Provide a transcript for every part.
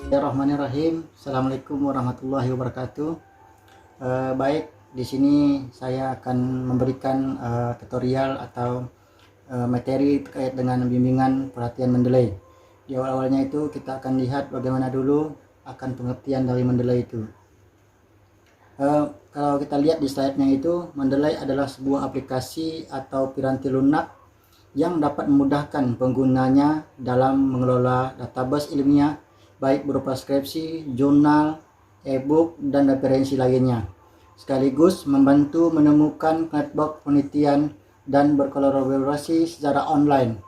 Bismillahirrahmanirrahim. Assalamualaikum warahmatullahi wabarakatuh. Baik, di sini saya akan memberikan tutorial atau materi terkait dengan bimbingan pelatihan Mendeley. Di awal-awalnya itu kita akan lihat bagaimana dulu akan pengertian dari Mendeley itu. Kalau kita lihat di slide-nya itu, Mendeley adalah sebuah aplikasi atau piranti lunak yang dapat memudahkan penggunanya dalam mengelola database ilmiah, baik berupa skripsi, jurnal, e-book, dan referensi lainnya, sekaligus membantu menemukan network penelitian dan berkolaborasi secara online.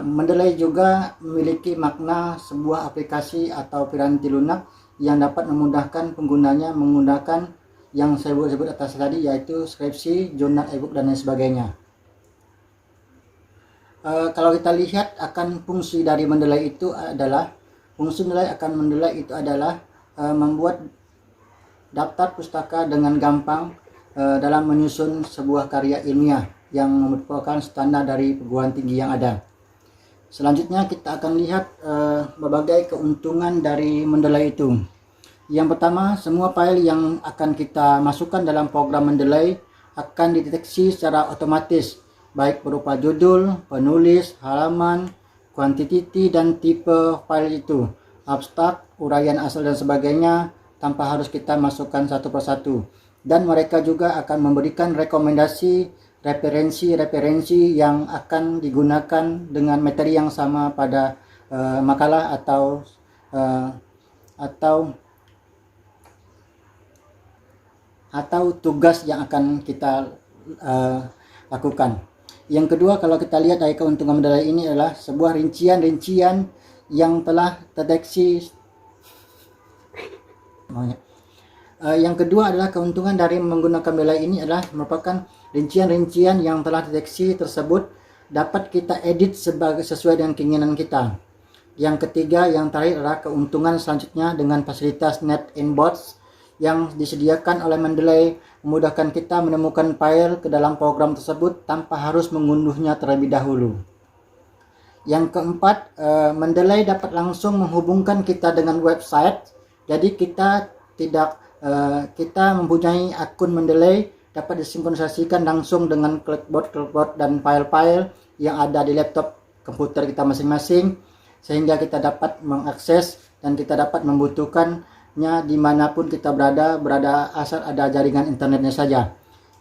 Mendeley juga memiliki makna sebuah aplikasi atau piranti lunak yang dapat memudahkan penggunanya menggunakan yang saya sebut atas tadi, yaitu skripsi, jurnal, e-book, dan lain sebagainya. Kalau kita lihat akan fungsi dari Mendeley itu adalah membuat daftar pustaka dengan gampang dalam menyusun sebuah karya ilmiah yang merupakan standar dari perguruan tinggi yang ada. Selanjutnya kita akan lihat berbagai keuntungan dari Mendeley itu. Yang pertama, semua file yang akan kita masukkan dalam program Mendeley akan dideteksi secara otomatis, baik berupa judul, penulis, halaman, kuantiti, dan tipe file itu, abstrak, uraian asal, dan sebagainya, tanpa harus kita masukkan satu persatu. Dan mereka juga akan memberikan rekomendasi referensi yang akan digunakan dengan materi yang sama pada makalah atau tugas yang akan kita lakukan. Yang kedua, kalau kita lihat dari keuntungan Mendeley ini adalah sebuah rincian yang telah terdeteksi. Yang kedua adalah keuntungan dari menggunakan Mendeley ini adalah merupakan rincian yang telah terdeteksi tersebut dapat kita edit sesuai dengan keinginan kita. Yang ketiga, yang terakhir adalah keuntungan selanjutnya dengan fasilitas Net Inbox yang disediakan oleh Mendeley memudahkan kita menemukan file ke dalam program tersebut tanpa harus mengunduhnya terlebih dahulu. Yang keempat, Mendeley dapat langsung menghubungkan kita dengan website. Jadi kita mempunyai akun Mendeley dapat disinkronisasikan langsung dengan clipboard dan file-file yang ada di laptop komputer kita masing-masing, sehingga kita dapat mengakses dan kita dapat membutuhkannya dimanapun kita berada asal ada jaringan internetnya saja.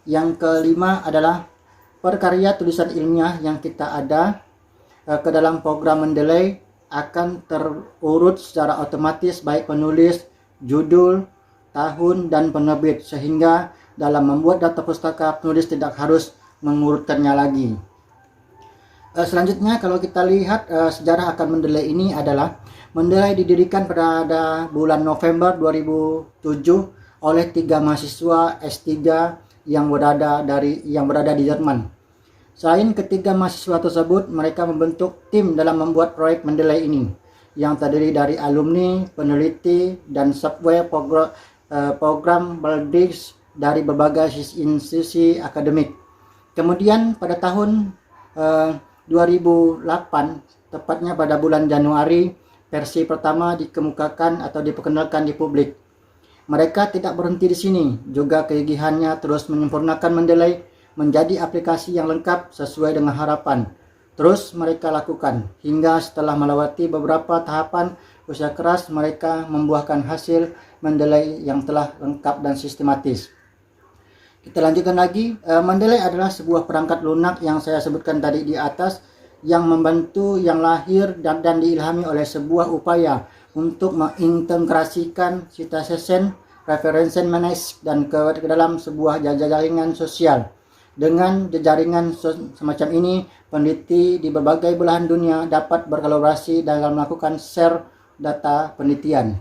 Yang kelima adalah perkarya tulisan ilmiah yang kita ada ke dalam program Mendeley akan terurut secara otomatis, baik penulis, judul, tahun, dan penerbit, sehingga dalam membuat data pustaka penulis tidak harus mengurutkannya lagi. Selanjutnya, kalau kita lihat sejarah akan Mendeley ini adalah Mendeley didirikan pada bulan November 2007 oleh 3 mahasiswa S3 yang berada di Jerman. Selain ketiga mahasiswa tersebut, mereka membentuk tim dalam membuat proyek Mendeley ini yang terdiri dari alumni, peneliti, dan software program baldix dari berbagai institusi akademik. Kemudian pada tahun 2008, tepatnya pada bulan Januari, versi pertama dikemukakan atau diperkenalkan di publik. Mereka tidak berhenti di sini, juga kegigihannya terus menyempurnakan Mendeley menjadi aplikasi yang lengkap sesuai dengan harapan. Terus mereka lakukan, hingga setelah melewati beberapa tahapan usaha keras, mereka membuahkan hasil Mendeley yang telah lengkap dan sistematis. Kita lanjutkan lagi. Mendeley adalah sebuah perangkat lunak yang saya sebutkan tadi di atas, yang membantu, yang lahir dan diilhami oleh sebuah upaya untuk mengintegrasikan citation, reference manage, dan ke dalam sebuah jaringan sosial. Dengan jaringan semacam ini, peneliti di berbagai belahan dunia dapat berkolaborasi dalam melakukan share data penelitian.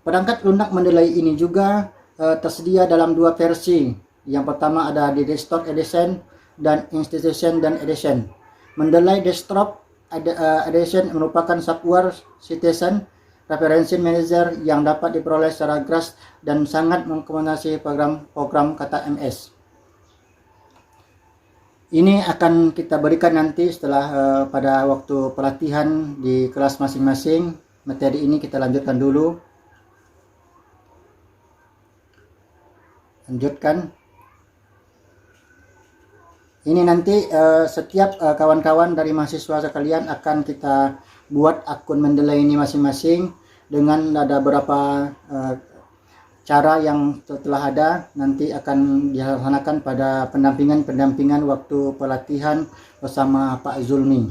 Perangkat lunak Mendeley ini juga tersedia dalam 2 versi. Yang pertama ada di Desktop Edition dan Institution Edition. Mendeley Desktop Edition merupakan software citation reference manager yang dapat diperoleh secara gratis dan sangat mengakomodasi program kata MS. Ini akan kita berikan nanti setelah pada waktu pelatihan di kelas masing-masing. materi ini kita lanjutkan dulu. Lanjutkan. Ini nanti setiap kawan-kawan dari mahasiswa sekalian akan kita buat akun Mendeley ini masing-masing dengan ada beberapa cara yang telah ada, nanti akan dilaksanakan pada pendampingan waktu pelatihan bersama Pak Zulmi.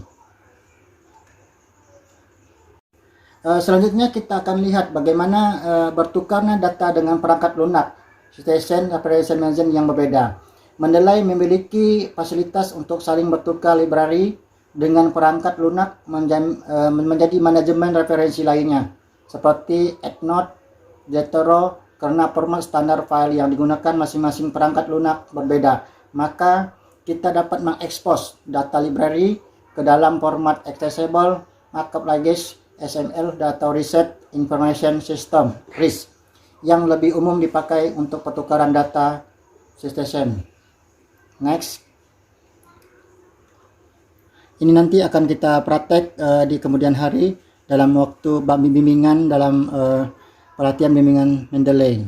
Selanjutnya kita akan lihat bagaimana bertukarnya data dengan perangkat lunak Station Operation Management yang berbeda. Mendeley memiliki fasilitas untuk saling bertukar library dengan perangkat lunak menjadi manajemen referensi lainnya seperti EndNote, Zotero, karena format standar file yang digunakan masing-masing perangkat lunak berbeda. Maka kita dapat mengekspos data library ke dalam format accessible markup language XML Data Reset Information System (RIS) yang lebih umum dipakai untuk pertukaran data station. Next. Ini nanti akan kita praktek di kemudian hari dalam waktu bimbingan dalam pelatihan bimbingan Mendeley.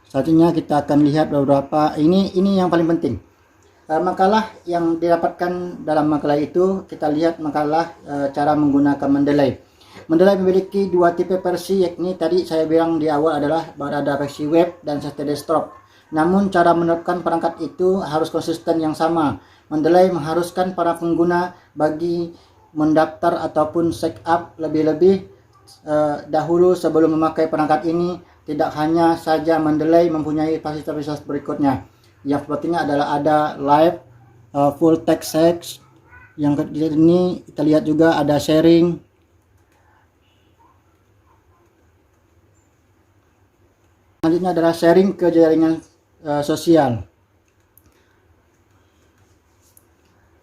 Selanjutnya kita akan lihat beberapa ini yang paling penting. Makalah yang didapatkan dalam makalah itu, kita lihat makalah cara menggunakan Mendeley. Mendeley memiliki dua tipe versi, yakni tadi saya bilang di awal adalah ada versi web dan serta desktop. Namun cara menerapkan perangkat itu harus konsisten yang sama. Mendeley mengharuskan para pengguna bagi mendaftar ataupun sign up lebih-lebih dahulu sebelum memakai perangkat ini. Tidak hanya saja Mendeley mempunyai fasilitas berikutnya. Yang sepertinya adalah ada live full text search. Yang ini kita lihat juga ada sharing. Selanjutnya adalah sharing ke jaringan sosial.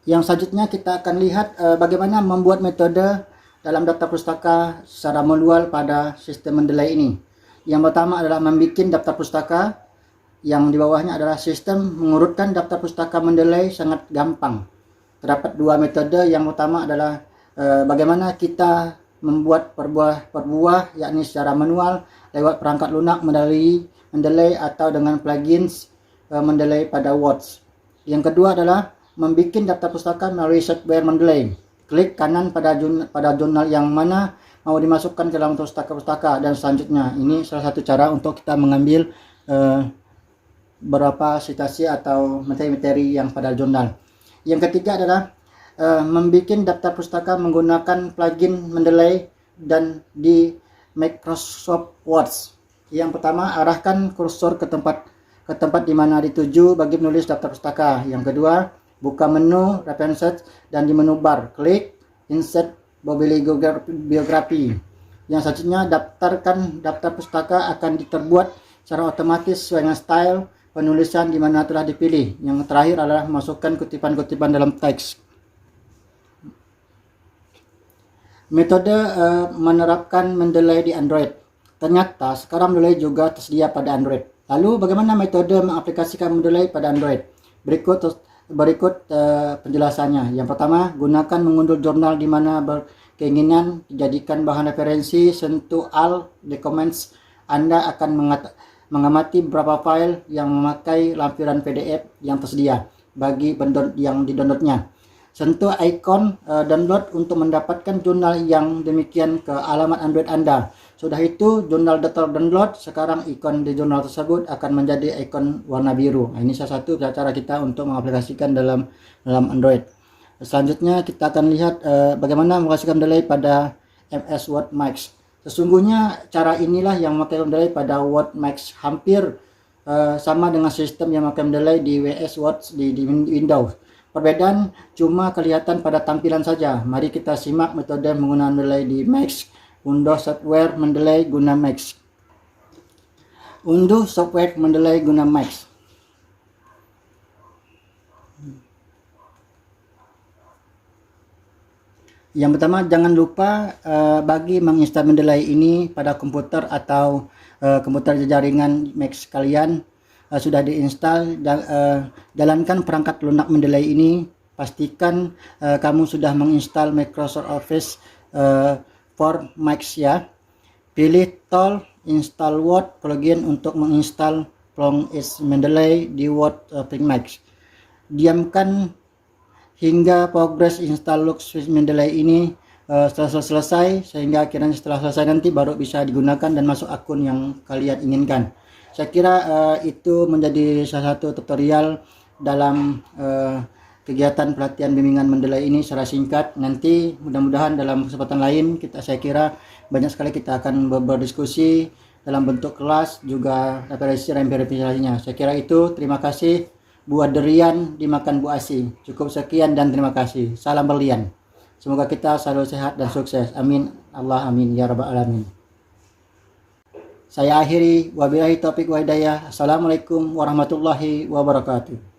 Yang selanjutnya kita akan lihat bagaimana membuat metode dalam daftar pustaka secara manual pada sistem Mendeley ini. Yang pertama adalah membuat daftar pustaka. Yang di bawahnya adalah sistem mengurutkan daftar pustaka Mendeley sangat gampang. Terdapat dua metode. Yang pertama adalah bagaimana kita membuat per buah yakni secara manual lewat perangkat lunak Mendeley atau dengan plugins Mendeley pada Watch. Yang kedua adalah membuat daftar pustaka melalui software Mendeley. Klik kanan pada jurnal yang mana mau dimasukkan ke dalam pustaka-pustaka dan selanjutnya. Ini salah satu cara untuk kita mengambil beberapa citasi atau materi-materi yang pada jurnal. Yang ketiga adalah membuat daftar pustaka menggunakan plugin Mendeley dan di Microsoft Word. Yang pertama, arahkan kursor ke tempat di mana dituju bagi menulis daftar pustaka. Yang kedua, buka menu References dan di menu bar klik Insert Bibliography. Yang selanjutnya, daftarkan daftar pustaka akan terbuat secara otomatis sesuai dengan style penulisan di mana telah dipilih. Yang terakhir adalah masukkan kutipan-kutipan dalam teks. Metode menerapkan Mendeley di Android. Ternyata sekarang Mendeley juga tersedia pada Android. Lalu bagaimana metode mengaplikasikan Mendeley pada Android? Berikut penjelasannya. Yang pertama, gunakan mengunduh jurnal di mana berkeinginan dijadikan bahan referensi. Sentuh Alt Documents. Anda akan mengamati beberapa file yang memakai lampiran PDF yang tersedia bagi yang di-downloadnya. Sentuh ikon download untuk mendapatkan jurnal yang demikian ke alamat Android Anda. Sudah itu, jurnal download, sekarang ikon di jurnal tersebut akan menjadi ikon warna biru. Nah, ini salah satu cara kita untuk mengaplikasikan dalam Android. Selanjutnya kita akan lihat bagaimana mengaplikasikan Mendeley pada MS Word Max. Sesungguhnya cara inilah yang memakai Mendeley pada Word Max, hampir sama dengan sistem yang memakai Mendeley di WS Word di Windows. Perbedaan cuma kelihatan pada tampilan saja. Mari kita simak metode menggunakan Mendeley di Max. Unduh software Mendeley guna Max. Unduh software Mendeley guna Max. Yang pertama, jangan lupa bagi menginstal Mendeley ini pada komputer atau komputer jaringan Max kalian. Sudah diinstal, jalankan perangkat lunak Mendeley ini. Pastikan kamu sudah menginstal Microsoft Office for Macs ya. Pilih tool install Word plugin untuk menginstal Plong X Mendeley di Word Max. Diamkan hingga progres install Lux Mendeley ini selesai, sehingga akhirnya setelah selesai nanti baru bisa digunakan dan masuk akun yang kalian inginkan. Saya kira itu menjadi salah satu tutorial dalam kegiatan pelatihan bimbingan Mendeley ini secara singkat. Nanti mudah-mudahan dalam kesempatan lain saya kira banyak sekali kita akan berdiskusi dalam bentuk kelas, juga referensi dan verifikasinya. Saya kira itu. Terima kasih. Buat durian dimakan Bu Asi. Cukup sekian dan terima kasih. Salam berlian. Semoga kita selalu sehat dan sukses. Amin. Allah amin ya rabbal alamin. Saya akhiri, wabillahi taufiq wa hidayah. Assalamualaikum warahmatullahi wabarakatuh.